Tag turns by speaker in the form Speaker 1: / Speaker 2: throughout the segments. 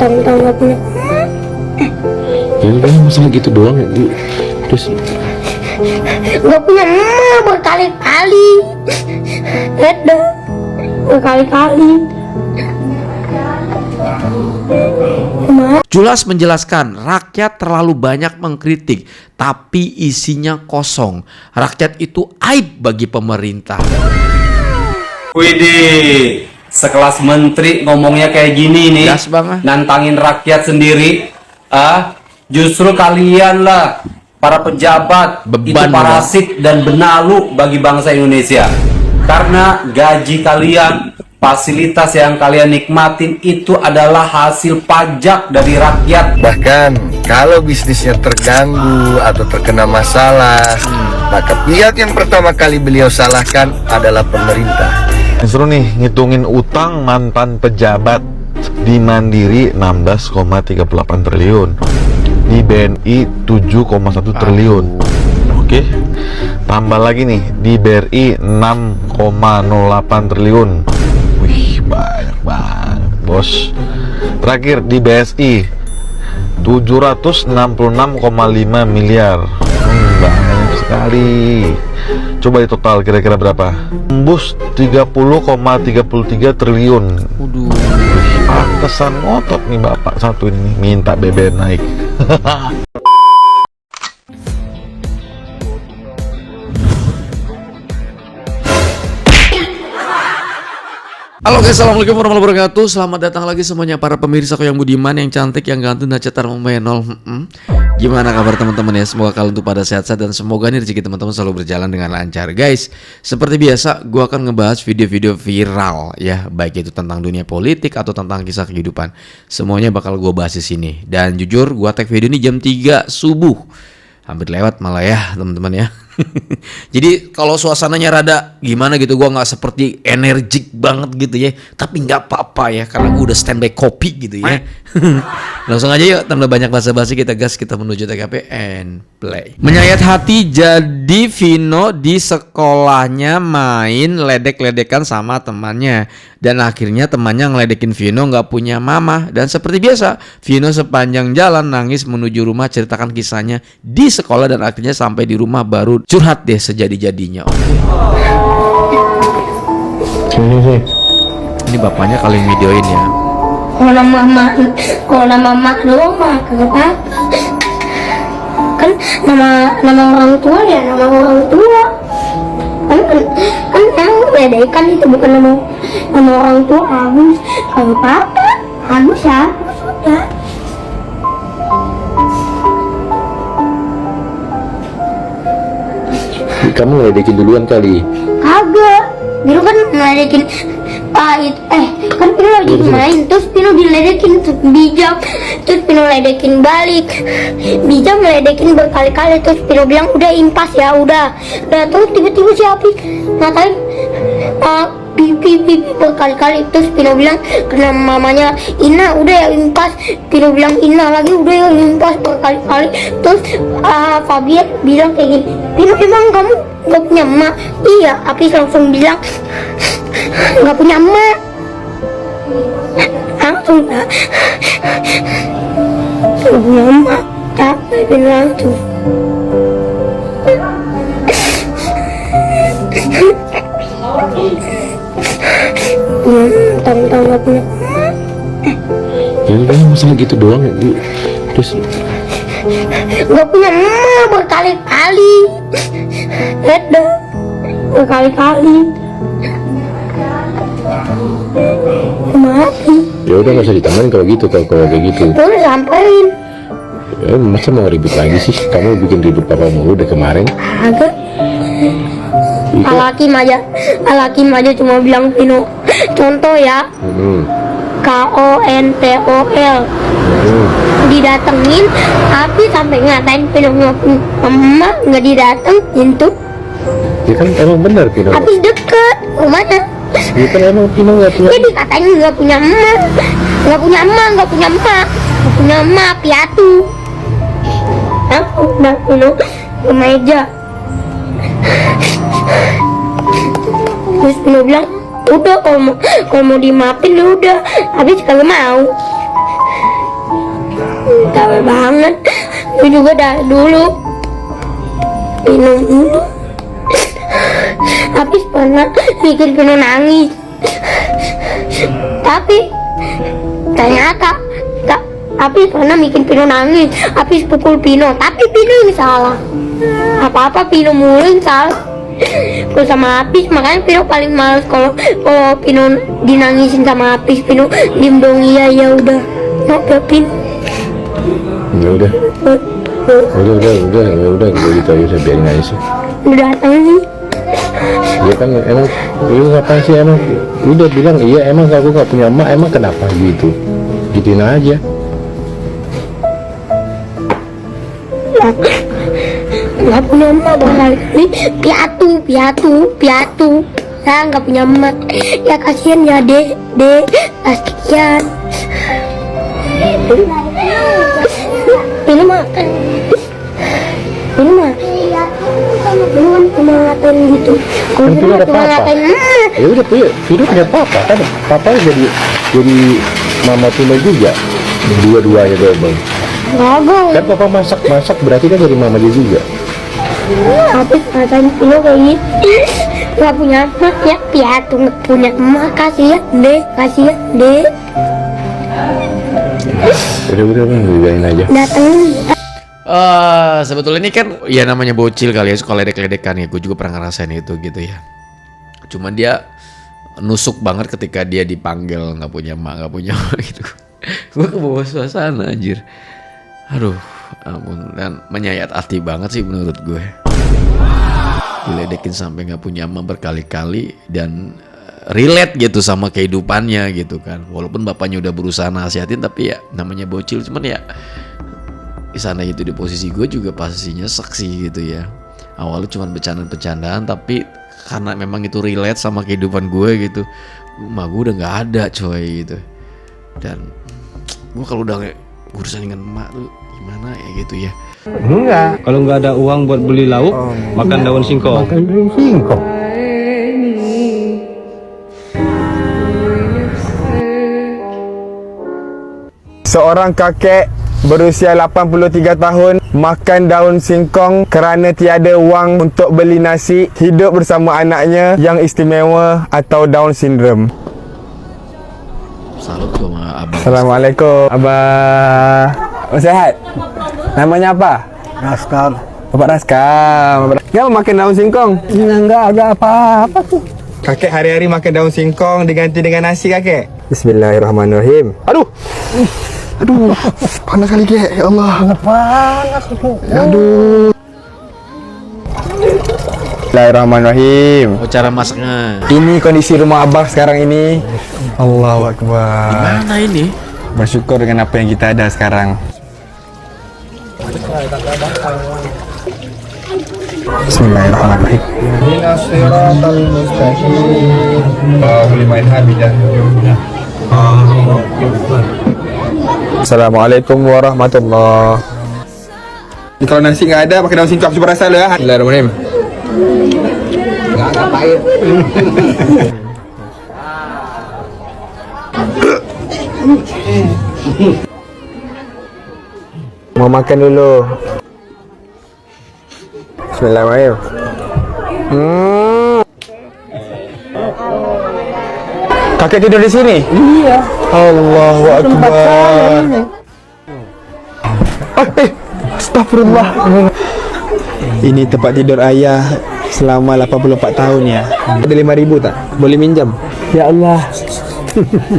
Speaker 1: Mentang-mentang nggak punya
Speaker 2: Ya udah masalah gitu doang ya Bu. Terus
Speaker 1: nggak punya emak berkali-kali. Ada berkali-kali.
Speaker 3: Julas menjelaskan, rakyat terlalu banyak mengkritik, tapi isinya kosong. Rakyat itu aib bagi pemerintah.
Speaker 4: Widih, sekelas menteri ngomongnya kayak gini nih,
Speaker 3: Gas banget.
Speaker 4: nantangin rakyat sendiri. Justru kalian lah, para pejabat,
Speaker 3: Beban
Speaker 4: itu parasit dan benalu bagi bangsa Indonesia. Karena gaji kalian, fasilitas yang kalian nikmatin itu adalah hasil pajak dari rakyat.
Speaker 5: Bahkan kalau bisnisnya terganggu atau terkena masalah, maka pihak yang pertama kali beliau salahkan adalah pemerintah.
Speaker 6: Seru nih ngitungin utang mantan pejabat. Di Mandiri 16,38 triliun, di BNI 7,1 triliun. Oke, tambah lagi nih di BRI 6,08 triliun. Wih, banyak banget bos. Terakhir di BSI 766,5 miliar. Banyak sekali. Coba di total kira-kira berapa? Tembus 30,33 triliun.
Speaker 3: Waduh.
Speaker 6: Pantesan ngotot nih bapak satu ini minta BBM naik.
Speaker 3: Halo guys, assalamualaikum warahmatullahi wabarakatuh. Selamat datang lagi semuanya para pemirsa yang budiman, yang cantik, yang ganteng, dan cetar memenol. Gimana kabar teman-teman ya? Semoga kalian tuh pada sehat-sehat dan semoga nih rezeki teman-teman selalu berjalan dengan lancar. Guys, seperti biasa gue akan ngebahas video-video viral ya, baik itu tentang dunia politik atau tentang kisah kehidupan. Semuanya bakal gue bahas di sini. Dan jujur gue tag video ini jam 3 subuh. Hampir lewat malah ya teman-teman ya. Jadi kalau suasananya rada gimana gitu, gua nggak seperti energik banget gitu ya, tapi nggak apa-apa ya karena gua udah standby kopi gitu ya. Langsung aja yuk, tanpa banyak basa-basi kita gas, kita menuju TKP and play. Menyayat hati, jadi Vino di sekolahnya main ledek-ledekan sama temannya, dan akhirnya temannya ngeledekin Vino nggak punya mama. Dan seperti biasa, Vino sepanjang jalan nangis menuju rumah, ceritakan kisahnya di sekolah, dan akhirnya sampai di rumah baru curhat deh sejadi-jadinya.
Speaker 2: sini.
Speaker 3: Ini bapaknya kalian videoin ya.
Speaker 1: Kalau nama mak doang mah kagak apa. Kan nama orang tua ya nama orang tua. Kan yang ledekan itu bukan nama orang tua. Agus kagak apa-apa. Agus ya, sudah.
Speaker 2: Kamu ngeledekin duluan kali.
Speaker 1: Kagak, Pino kan ngeledekin kan Pino lagi main, terus Pino diledekin Bijak, terus Pino ledekin balik, Bijak ngeledekin berkali-kali, terus Pino bilang udah impas ya, udah terus tiba-tiba si Apik ngatain pipi berkali-kali, terus Pino bilang karena mamanya Ina udah ya impas, Pino bilang Ina lagi udah ya impas berkali-kali, terus Fabian bilang kayak gini, Pino emang kamu gak punya emak? Iya, Apis langsung bilang gak punya emak, langsung gak punya emak, capek Pino langsung. Tentang gak punya
Speaker 2: Ya udah masalah gitu doang ya Bu. Terus
Speaker 1: gak punya emak berkali-kali. Ada berkali-kali mati.
Speaker 2: ya udah nggak usah ditambahin kalau gitu, kalau kayak gitu.
Speaker 1: Udah sampein.
Speaker 2: Ya masa mau ribut lagi sih? Kamu bikin ribut papa mulu deh kemarin.
Speaker 1: Agak
Speaker 2: Itu
Speaker 1: Alakim aja cuma bilang Pino. Contoh ya, KONTOL didatengin, tapi sampai ngatain Pino emak nggak didatengin tuh.
Speaker 2: Ya kan emang benar Pino.
Speaker 1: Habis deket rumahnya.
Speaker 2: Ya kan emang Pino nggak punya.
Speaker 1: Jadi katanya nggak punya emak, nggak punya emak, piatu. Aku udah Pino ke meja. Terus Pino bilang, udah kalau mau dimaafin ya udah, habis kagak mau. capek banget. Gue juga dari dulu minum dulu. Habis pernah bikin Pino nangis. Tapi ternyata Apis pernah bikin Pino nangis. Apis pukul Pino, tapi Pino yang salah. Apa-apa Pino mulu yang salah. Kalau sama Apis, makanya Pino paling males kalau Pino dinangisin sama Apis. Pino diem dong, iya ya udah. Maaf ya Pin.
Speaker 2: Ya udah gue gitu aja, biarin aja sih.
Speaker 1: Udah datang sih.
Speaker 2: Ya kan emang lu ngapain sih emang? Udah bilang iya emang aku gak punya emak, emang kenapa gitu? Gituin aja.
Speaker 1: Nggak punya emak berkali-kali. Piatu. Saya nggak punya emak. Ya kasihan ya dek, kasihan. Ini makan. Belum cuma ngatain gitu. Kalau
Speaker 2: Kan Pino ada
Speaker 1: cuma
Speaker 2: papa.
Speaker 1: ngatain,
Speaker 2: Ya udah Pino punya papa kan, papa jadi mama Pino juga, dua-duanya double.
Speaker 1: gagal.
Speaker 2: Kan papa masak berarti kan jadi mama dia juga.
Speaker 1: Habis ngatain Pino kayak gitu. Nggak punya emak ya, piatu nggak punya emak, kasihan deh.
Speaker 2: Udah biarin aja.
Speaker 1: Datang.
Speaker 3: Sebetulnya ini kan ya namanya bocil kali ya, suka ledek-ledekan ya. Gue juga pernah ngerasain itu gitu ya. Cuman dia nusuk banget ketika dia dipanggil nggak punya emak gitu. Gue kebawa suasana anjir. Aduh, ampun, dan menyayat hati banget sih menurut gue. Diledekin sampai nggak punya emak berkali-kali dan relate gitu sama kehidupannya gitu kan. Walaupun bapaknya udah berusaha nasihatin, tapi ya namanya bocil. Cuman ya di sana itu di posisi gue juga pastinya saksi gitu ya. Awalnya cuma bercandaan-bercandaan, tapi karena memang itu relate sama kehidupan gue gitu, emak gue udah nggak ada coy gitu. Dan gue kalau udah kayak urusan dengan emak tuh gimana ya gitu ya.
Speaker 7: Kalau nggak ada uang buat beli lauk, makan daun singkong.
Speaker 8: Seorang kakek berusia 83 tahun makan daun singkong kerana tiada wang untuk beli nasi, hidup bersama anaknya yang istimewa atau Down syndrome.
Speaker 3: Salut gue sama abang.
Speaker 8: Assalamualaikum, Abah. Sehat? Namanya apa?
Speaker 9: Raskar.
Speaker 8: Bapak Raskar. Kenapa makan daun singkong?
Speaker 9: Enggak ada apa-apa tuh.
Speaker 8: Kakek hari-hari makan daun singkong diganti dengan nasi kakek. Bismillahirrahmanirrahim. Aduh, panas kali kek. Ya Allah.
Speaker 9: Panas tuh.
Speaker 8: Aduh. Bismillahirrahmanirrahim.
Speaker 3: Oh, cara masaknya
Speaker 8: Ini kondisi rumah abah sekarang ini. Allahu Akbar.
Speaker 3: gimana ini?
Speaker 8: Bersyukur dengan apa yang kita ada sekarang. Bismillahirrahmanirrahim. Siratal mustaqim. Boleh main habidah. Assalamualaikum warahmatullahi. Kalau nasi nggak ada, pakai daun singkong super rasa ya. Bismillahirrahmanirrahim. Nggak pahit. Mau makan dulu. Bismillahirrahmanirrahim. Kakek tidur di sini?
Speaker 9: Iya.
Speaker 8: Allahu
Speaker 9: Tempat saya
Speaker 8: Akbar.
Speaker 9: ini.
Speaker 8: Astagfirullah. Ini tempat tidur ayah selama 84 tahun ya. Ada 5.000 tak? Boleh minjam? Ya Allah.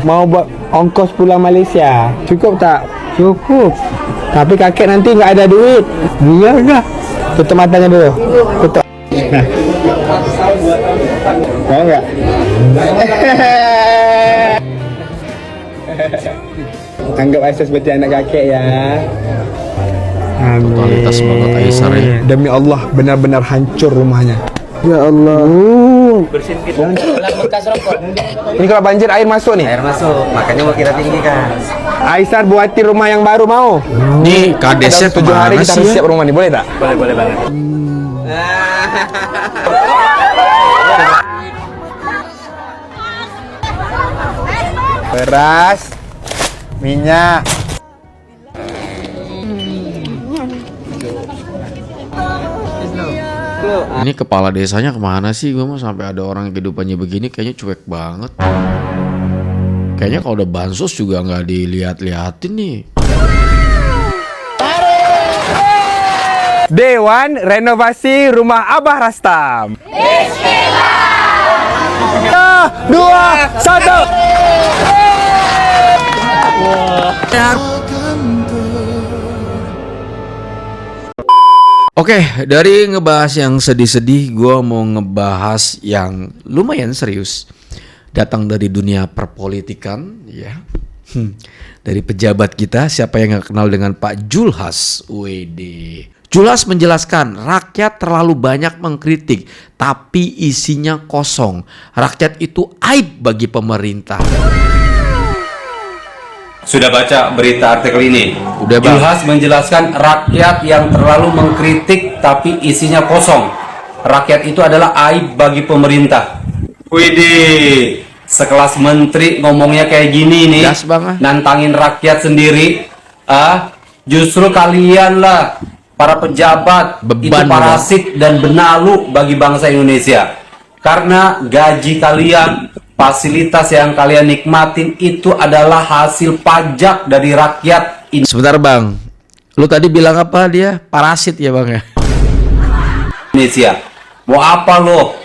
Speaker 8: Mau buat ongkos pulang Malaysia. Cukup tak?
Speaker 9: Cukup.
Speaker 8: Tapi kakek nanti nggak ada duit.
Speaker 9: Iya dah.
Speaker 8: Tutup matanya dulu. Tutup. Mau nggak? Anggap Aisyah seperti anak kakek ya. Amin.
Speaker 3: Totalitas banget Aisyah ya.
Speaker 8: Demi Allah benar-benar hancur rumahnya. Ya Allah. Ini kalau banjir air masuk nih.
Speaker 7: Air masuk, makanya mau kita tinggikan.
Speaker 8: Aisyah buatin rumah yang baru mau.
Speaker 3: Nih kadesnya
Speaker 8: Dalam 7 hari
Speaker 3: kemana
Speaker 8: kita
Speaker 3: sih
Speaker 8: harus
Speaker 3: ya?
Speaker 8: siap rumah nih, boleh tak?
Speaker 7: Boleh banget.
Speaker 8: Beras, minyak.
Speaker 3: Ini kepala desanya kemana sih? Gue mau sampai ada orang yang kehidupannya begini kayaknya cuek banget. Kayaknya kalau udah bansos juga nggak dilihat-liatin nih.
Speaker 8: Dewan Renovasi Rumah Abah Rastam. Bismillah. 2, 1.
Speaker 3: Oke, dari ngebahas yang sedih-sedih, gue mau ngebahas yang lumayan serius. Datang dari dunia perpolitikan, ya. Dari pejabat kita, siapa yang gak kenal dengan Pak Julhas? WD. Julhas menjelaskan, rakyat terlalu banyak mengkritik, tapi isinya kosong. Rakyat itu aib bagi pemerintah.
Speaker 4: Sudah baca berita artikel ini?
Speaker 3: Udah, Bang.
Speaker 4: Julhas menjelaskan rakyat yang terlalu mengkritik tapi isinya kosong. Rakyat itu adalah aib bagi pemerintah. Widih, sekelas menteri ngomongnya kayak gini nih,
Speaker 3: Gas, Bang.
Speaker 4: nantangin rakyat sendiri. Justru kalian lah, para pejabat, itu
Speaker 3: Beban,
Speaker 4: parasit dan benalu bagi bangsa Indonesia. Karena gaji kalian, fasilitas yang kalian nikmatin itu adalah hasil pajak dari rakyat
Speaker 3: Sebentar, Bang. Lu tadi bilang apa dia? Parasit ya, Bang ya?
Speaker 4: Indonesia. Mau apa lo?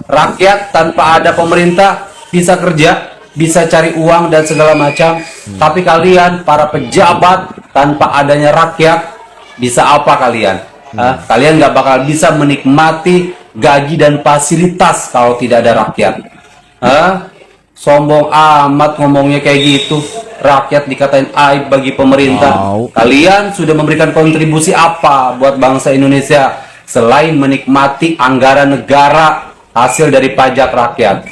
Speaker 4: Rakyat tanpa ada pemerintah bisa kerja, bisa cari uang dan segala macam. Tapi kalian para pejabat tanpa adanya rakyat bisa apa kalian? Kalian nggak bakal bisa menikmati gaji dan fasilitas kalau tidak ada rakyat. Sombong amat ngomongnya kayak gitu. Rakyat dikatain aib bagi pemerintah. Kalian sudah memberikan kontribusi apa buat bangsa Indonesia selain menikmati anggaran negara hasil dari pajak rakyat?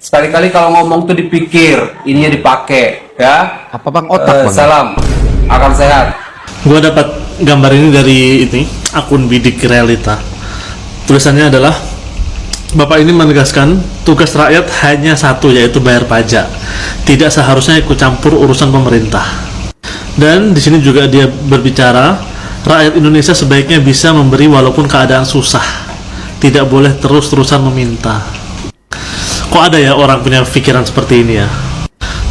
Speaker 4: Sekali-kali kalau ngomong tuh dipikir, ininya dipakai, ya.
Speaker 3: Apa, Bang? Otak, Bang?
Speaker 4: Salam, akan sehat.
Speaker 10: Gue dapat gambar ini dari akun Bidik Realita. Tulisannya adalah, Bapak ini menegaskan tugas rakyat hanya satu, yaitu bayar pajak. Tidak seharusnya ikut campur urusan pemerintah. Dan di sini juga dia berbicara, rakyat Indonesia sebaiknya bisa memberi walaupun keadaan susah. Tidak boleh terus-terusan meminta. Kok ada ya orang punya pikiran seperti ini ya?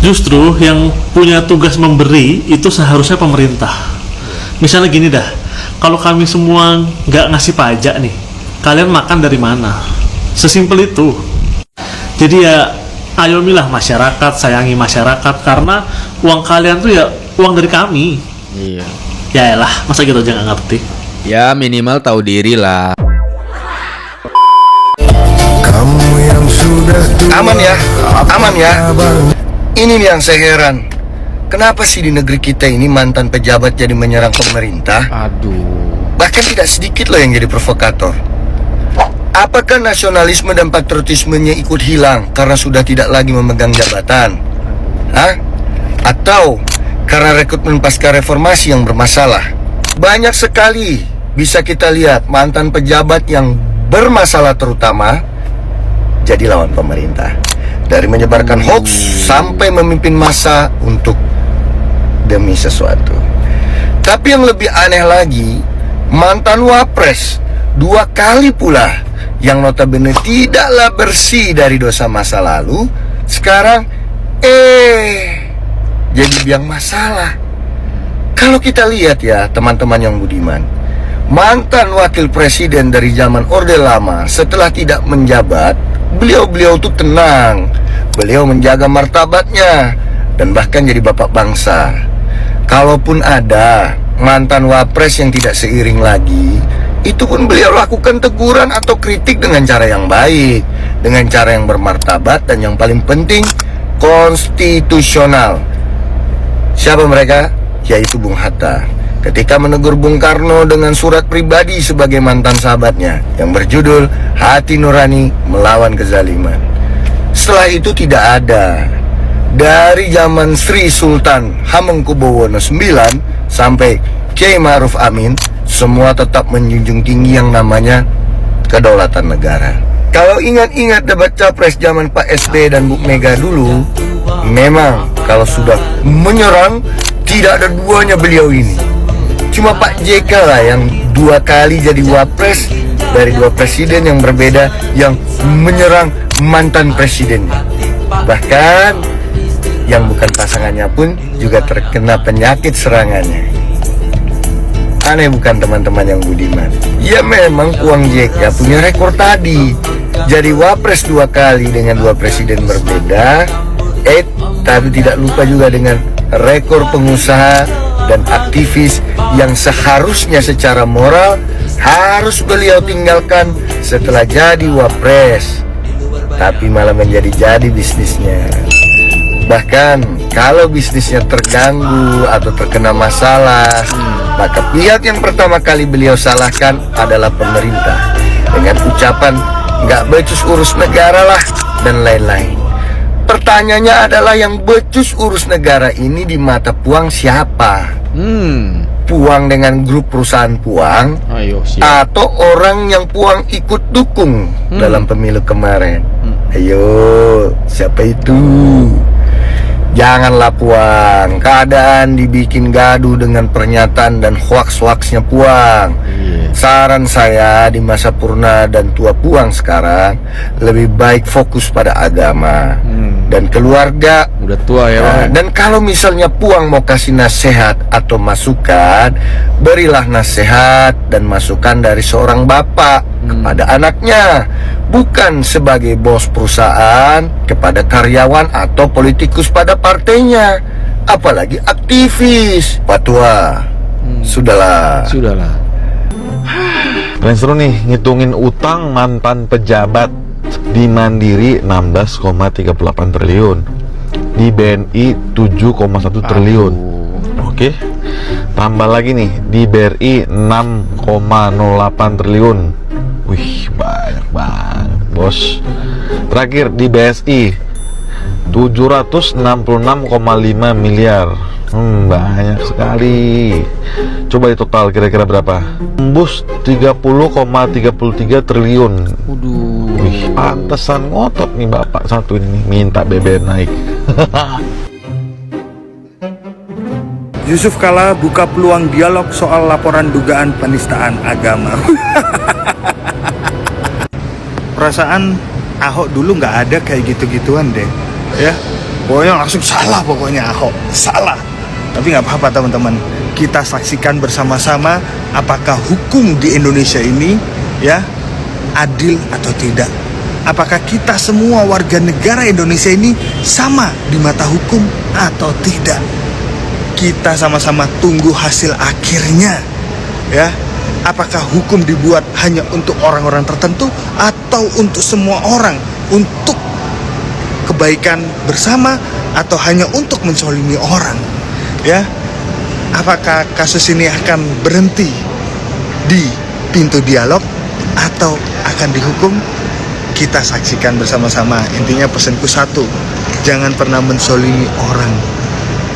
Speaker 10: Justru yang punya tugas memberi itu seharusnya pemerintah. Misalnya gini dah, kalau kami semua nggak ngasih pajak nih, kalian makan dari mana? Sesimpel itu. Jadi ya, ayomilah masyarakat, sayangi masyarakat, karena uang kalian tuh ya uang dari kami.
Speaker 3: Iya.
Speaker 10: Ya elah, masa gitu aja nggak ngerti?
Speaker 3: Ya minimal tahu diri lah.
Speaker 5: Aman ya, aman ya. Ini nih yang saya heran. Kenapa sih di negeri kita ini mantan pejabat jadi menyerang pemerintah?
Speaker 3: Aduh.
Speaker 5: Bahkan tidak sedikit loh yang jadi provokator. Apakah nasionalisme dan patriotismenya ikut hilang karena sudah tidak lagi memegang jabatan? Atau karena rekrutmen pasca reformasi yang bermasalah? Banyak sekali bisa kita lihat mantan pejabat yang bermasalah terutama jadi lawan pemerintah. Dari menyebarkan hoax sampai memimpin massa untuk demi sesuatu. Tapi yang lebih aneh lagi, mantan wapres 2 kali pula yang notabene tidaklah bersih dari dosa masa lalu, sekarang jadi biang masalah. Kalau kita lihat ya teman-teman yang budiman, mantan wakil presiden dari zaman Orde Lama setelah tidak menjabat, beliau tuh tenang, beliau menjaga martabatnya dan bahkan jadi bapak bangsa. Kalaupun ada mantan wapres yang tidak seiring lagi, itu pun beliau lakukan teguran atau kritik dengan cara yang baik, dengan cara yang bermartabat, dan yang paling penting konstitusional. Siapa mereka? Yaitu Bung Hatta ketika menegur Bung Karno dengan surat pribadi sebagai mantan sahabatnya yang berjudul Hati Nurani Melawan Kezaliman. Setelah itu tidak ada. Dari zaman Sri Sultan Hamengkubuwono IX sampai Kiai Ma'ruf Amin, semua tetap menjunjung tinggi yang namanya kedaulatan negara. Kalau ingat-ingat debat capres zaman Pak SBY dan Bu Mega dulu, memang kalau sudah menyerang tidak ada duanya beliau ini. Cuma Pak JK lah yang 2 kali jadi wapres dari dua presiden yang berbeda yang menyerang mantan presidennya. Bahkan yang bukan pasangannya pun juga terkena penyakit serangannya. Aneh bukan teman-teman yang budiman? Ya memang Puang JK punya rekor tadi. Jadi wapres 2 kali dengan 2 presiden berbeda. Tapi tidak lupa juga dengan rekor pengusaha dan aktivis yang seharusnya secara moral harus beliau tinggalkan setelah jadi wapres. Tapi malah menjadi bisnisnya. Bahkan kalau bisnisnya terganggu atau terkena masalah, maka pihak yang pertama kali beliau salahkan adalah pemerintah dengan ucapan nggak becus urus negara lah dan lain-lain. Pertanyaannya adalah yang becus urus negara ini di mata Puang siapa? Puang dengan grup perusahaan Puang, atau orang yang Puang ikut dukung dalam pemilu kemarin? Ayo, siapa itu? Janganlah Puang, keadaan dibikin gaduh dengan pernyataan dan hoaks-hoaksnya Puang. Saran saya di masa purna dan tua Puang sekarang, lebih baik fokus pada agama dan keluarga.
Speaker 3: Udah tua ya.
Speaker 5: Dan kalau misalnya Puang mau kasih nasihat atau masukan, berilah nasihat dan masukan dari seorang bapak kepada anaknya, bukan sebagai bos perusahaan kepada karyawan atau politikus pada partainya, apalagi aktivis. Pak Tua, sudahlah.
Speaker 6: Paling seru nih ngitungin utang mantan pejabat. Di Mandiri 16,38 triliun, di BNI 7,1 triliun. Oke. Tambah lagi nih di BRI 6,08 triliun. Wih, banyak banget, Bos. Terakhir di BSI 766,5 miliar. Banyak sekali. Coba total kira-kira berapa? Tembus 30,33 triliun. Wih, pantesan ngotot nih bapak satu ini minta BBM naik.
Speaker 11: Yusuf Kala buka peluang dialog soal laporan dugaan penistaan agama. Perasaan Ahok dulu nggak ada kayak gitu-gituan deh, ya. Pokoknya langsung salah, pokoknya Ahok salah. Tapi nggak apa-apa teman-teman, kita saksikan bersama-sama apakah hukum di Indonesia ini ya adil atau tidak. Apakah kita semua warga negara Indonesia ini sama di mata hukum atau tidak? Kita sama-sama tunggu hasil akhirnya ya. Apakah hukum dibuat hanya untuk orang-orang tertentu atau untuk semua orang, untuk kebaikan bersama, atau hanya untuk menzalimi orang? Ya, apakah kasus ini akan berhenti di pintu dialog atau akan dihukum? Kita saksikan bersama-sama. Intinya pesanku satu, jangan pernah menzalimi orang.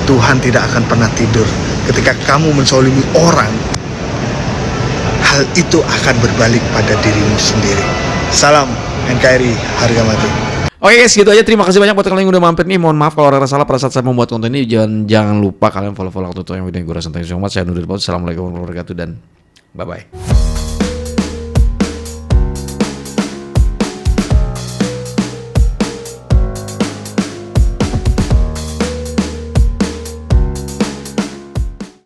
Speaker 11: Tuhan tidak akan pernah tidur. Ketika kamu menzalimi orang, hal itu akan berbalik pada dirimu sendiri. Salam NKRI harga mati.
Speaker 3: Oke guys, gitu aja. Terima kasih banyak buat kalian yang udah mampir nih. Mohon maaf kalau ada salah pada saat saya membuat konten ini. Jangan lupa kalian follow akun Twitter yang video gue rasa. Thank you so much. Saya Nurdin Paul. Assalamualaikum warahmatullahi wabarakatuh dan bye bye.